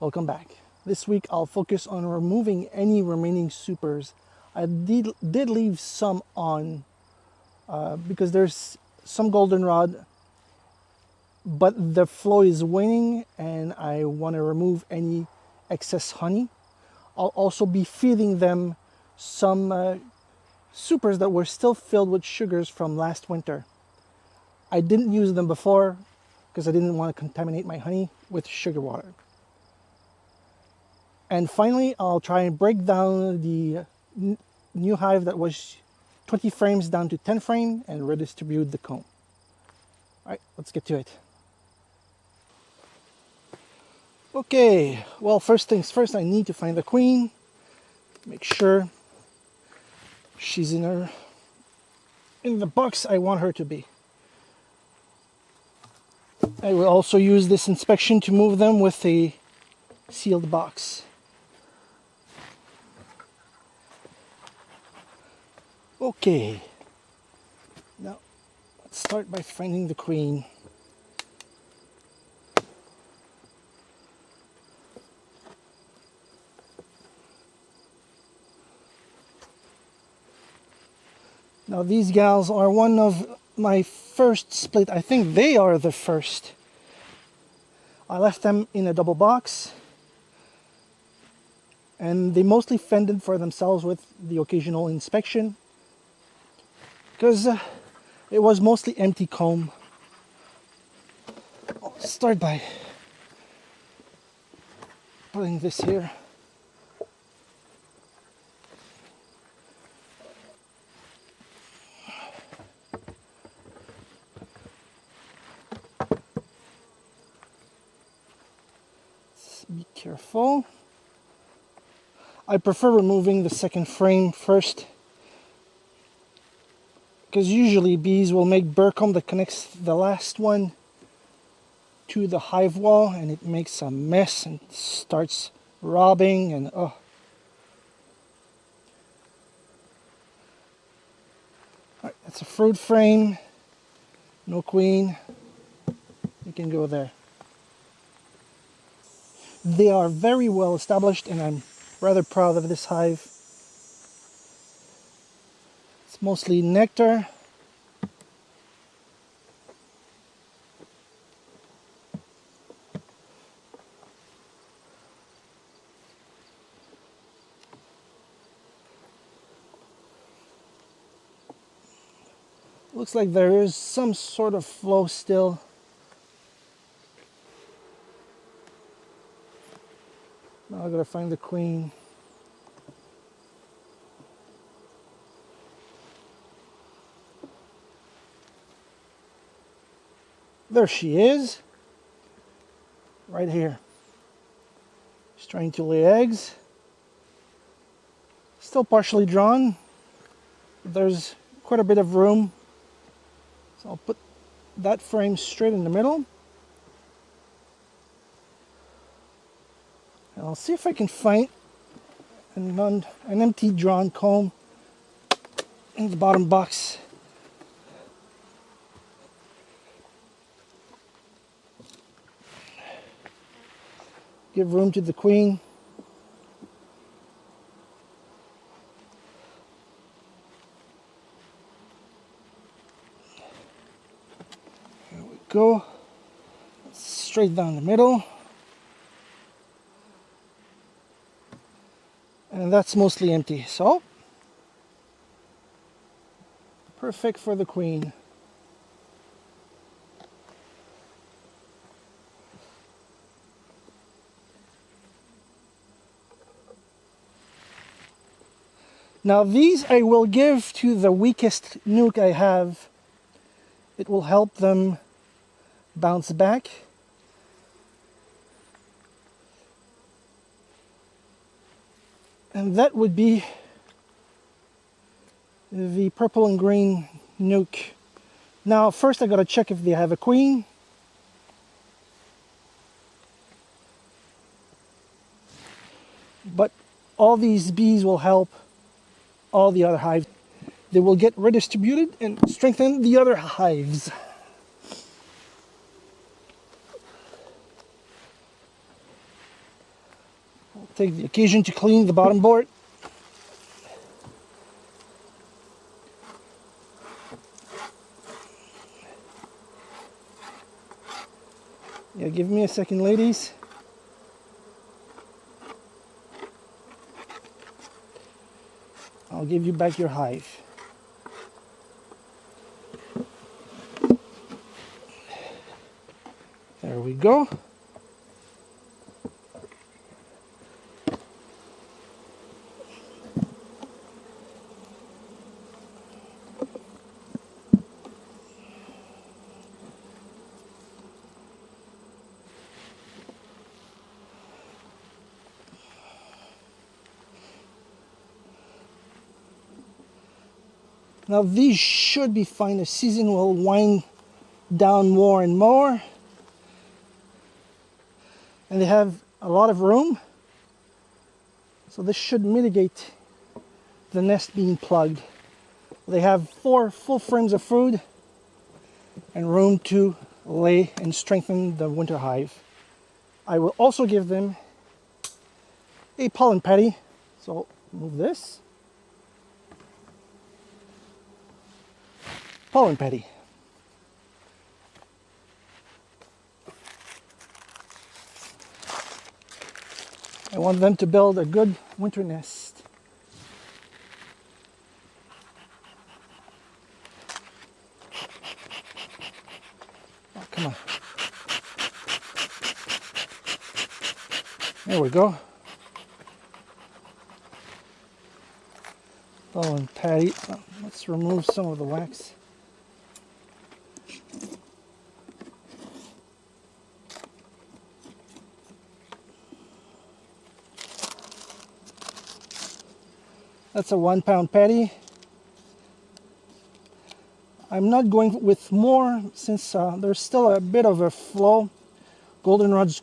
Welcome back. This week I'll focus on removing any remaining supers. I did leave some on because there's some goldenrod, but the flow is waning and I want to remove any excess honey. I'll also be feeding them some supers that were still filled with sugars from last winter. I didn't use them before because I didn't want to contaminate my honey with sugar water. And finally, I'll try and break down the new hive that was 20 frames down to 10 frame and redistribute the comb. All right, let's get to it. Okay, well, first things first, I need to find the queen. Make sure she's in the box I want her to be. I will also use this inspection to move them with a sealed box. Okay, now let's start by finding the queen. Now these gals are one of my first split. I think they are the first. I left them in a double box and they mostly fended for themselves with the occasional inspection because it was mostly empty comb. I'll start by putting this here. Be careful. I prefer removing the second frame first because usually bees will make burr comb that connects the last one to the hive wall and it makes a mess and starts robbing and oh. Alright, that's a fruit frame. No queen. You can go there. They are very well established and I'm rather proud of this hive. It's mostly nectar. Looks like there is some sort of flow still. Now I gotta find the queen. There she is, right here. She's trying to lay eggs. Still partially drawn. There's quite a bit of room. So I'll put that frame straight in the middle. And I'll see if I can find an empty drawn comb in the bottom box. Give room to the queen. Here we go. Straight down the middle. And that's mostly empty, so perfect for the queen. Now these I will give to the weakest nuke I have. It will help them bounce back. And that would be the purple and green nuke. Now first I gotta check if they have a queen. But all these bees will help all the other hives. They will get redistributed and strengthen the other hives. Take the occasion to clean the bottom board. Yeah, give me a second, ladies. I'll give you back your hive. There we go. Now these should be fine. The season will wind down more and more. And they have a lot of room. So this should mitigate the nest being plugged. They have 4 full frames of food and room to lay and strengthen the winter hive. I will also give them a pollen patty. So move this. Pollen patty. I want them to build a good winter nest. Oh, come on. There we go. Pollen patty. Let's remove some of the wax. That's a 1 pound patty. I'm not going with more since there's still a bit of a flow. Goldenrod's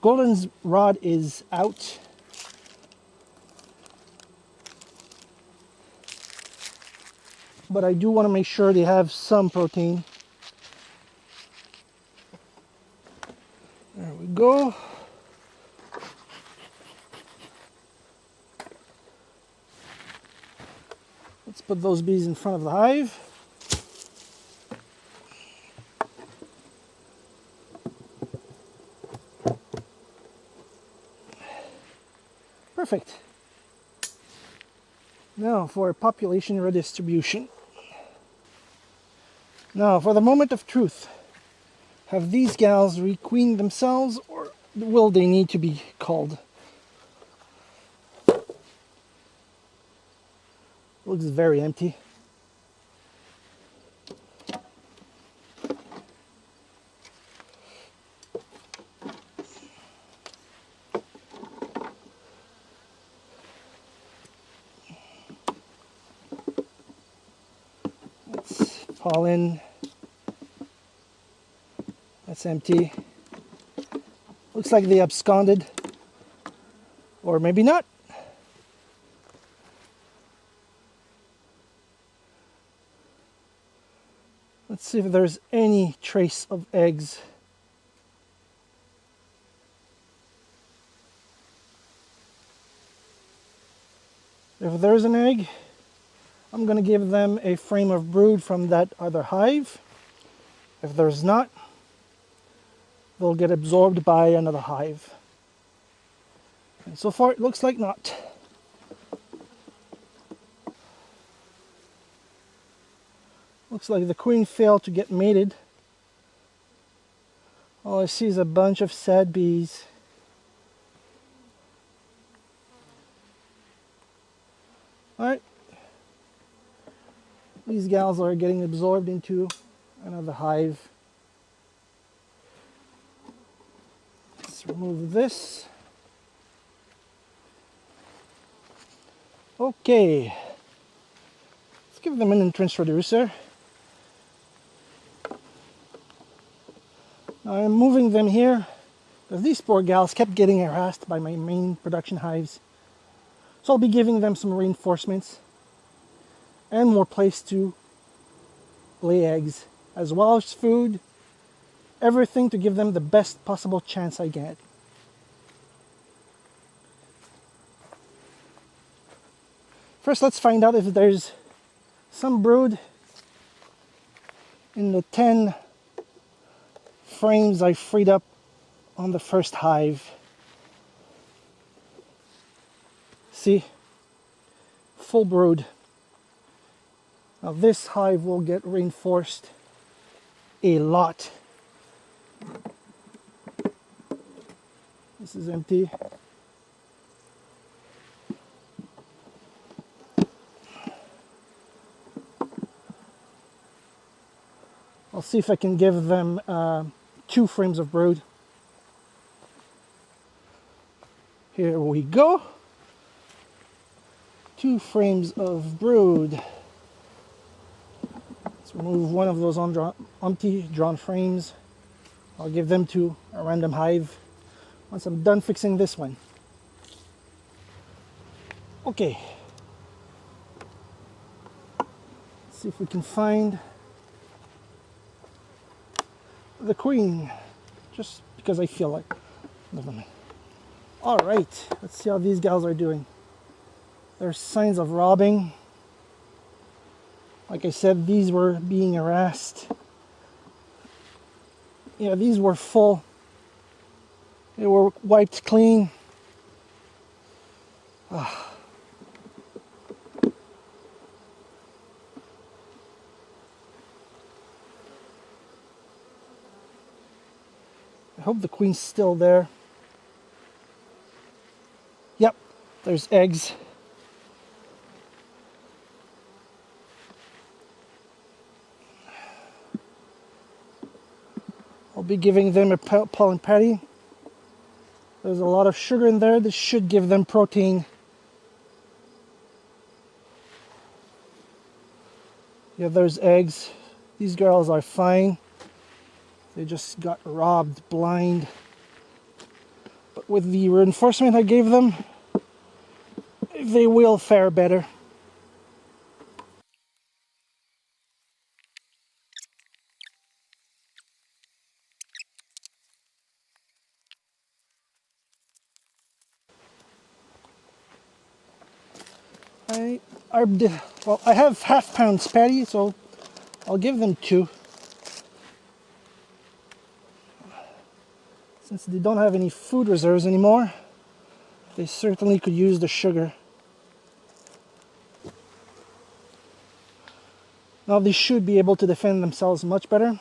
goldenrod is out. But I do want to make sure they have some protein. There we go. Let's put those bees in front of the hive. Perfect. Now for population redistribution. Now for the moment of truth. Have these gals requeened themselves, or will they need to be called? Looks very empty. That's pollen. That's empty. Looks like they absconded. Or maybe not. Let's see if there's any trace of eggs. If there's an egg, I'm going to give them a frame of brood from that other hive. If there's not, they'll get absorbed by another hive. And so far it looks like not. Looks like the queen failed to get mated. All I see is a bunch of sad bees. Alright. These gals are getting absorbed into another hive. Let's remove this. Okay. Let's give them an entrance reducer. I'm moving them here because these poor gals kept getting harassed by my main production hives. So I'll be giving them some reinforcements and more place to lay eggs, as well as food, everything to give them the best possible chance I get. First, let's find out if there's some brood in the 10 frames I freed up on the first hive. See? Full brood. Now this hive will get reinforced a lot. This is empty. I'll see if I can give them 2 frames of brood. Here we go. 2 frames of brood. Let's remove one of those empty drawn frames. I'll give them to a random hive once I'm done fixing this one. Okay. Let's see if we can find the queen, just because I feel like. Never mind. All right, let's see how these gals are doing. There's signs of robbing. Like I said, these were being harassed. Yeah, these were full. They were wiped clean. I hope the queen's still there. Yep, there's eggs. I'll be giving them a pollen patty. There's a lot of sugar in there. This should give them protein. Yeah, there's eggs. These girls are fine. They just got robbed blind. But with the reinforcement I gave them, they will fare better. I have half-pound patty, so I'll give them 2. Since they don't have any food reserves anymore, they certainly could use the sugar. Now they should be able to defend themselves much better,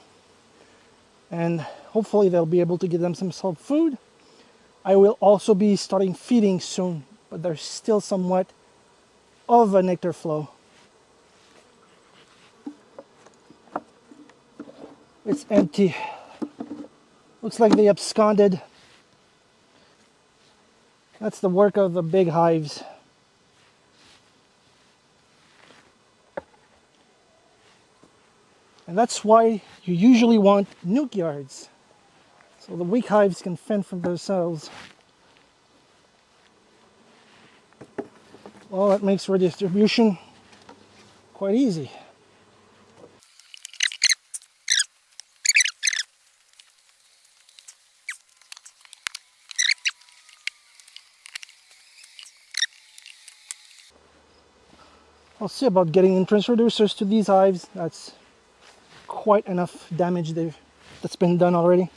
and hopefully they'll be able to give them some food. I will also be starting feeding soon, but there's still somewhat of a nectar flow. It's empty. Looks like they absconded. That's the work of the big hives. And that's why you usually want nuke yards, so the weak hives can fend for themselves. Well, that makes redistribution quite easy. I'll see about getting entrance reducers to these hives. That's quite enough damage that's been done already.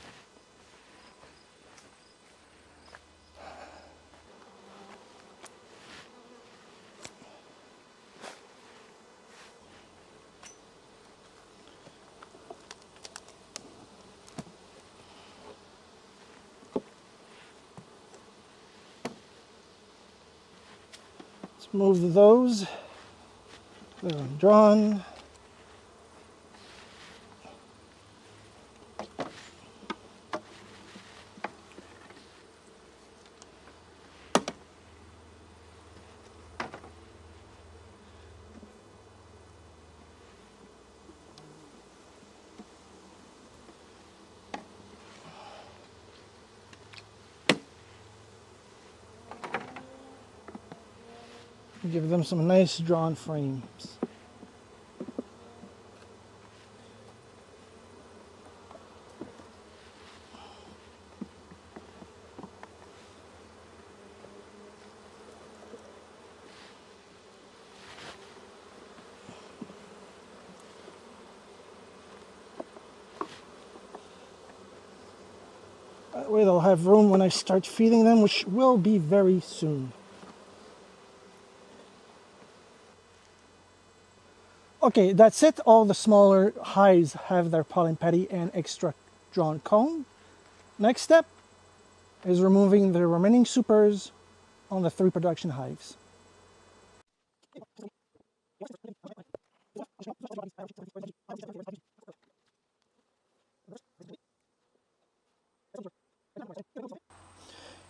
Let's move those. They're drawn. Give them some nice drawn frames. That way they'll have room when I start feeding them, which will be very soon. Okay, that's it. All the smaller hives have their pollen patty and extra drawn comb. Next step is removing the remaining supers on the 3 production hives.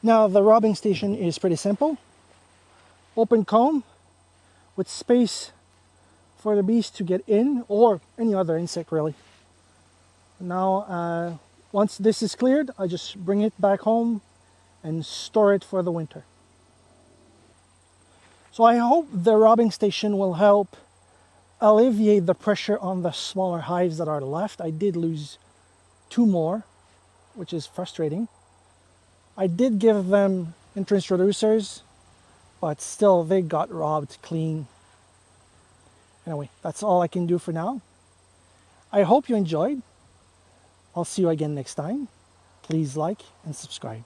Now the robbing station is pretty simple. Open comb with space for the bees to get in, or any other insect really. Now once this is cleared, I just bring it back home and store it for the winter. So I hope the robbing station will help alleviate the pressure on the smaller hives that are left. I did lose 2 more, which is frustrating. I did give them entrance reducers, but still they got robbed clean. Anyway, that's all I can do for now. I hope you enjoyed. I'll see you again next time. Please like and subscribe.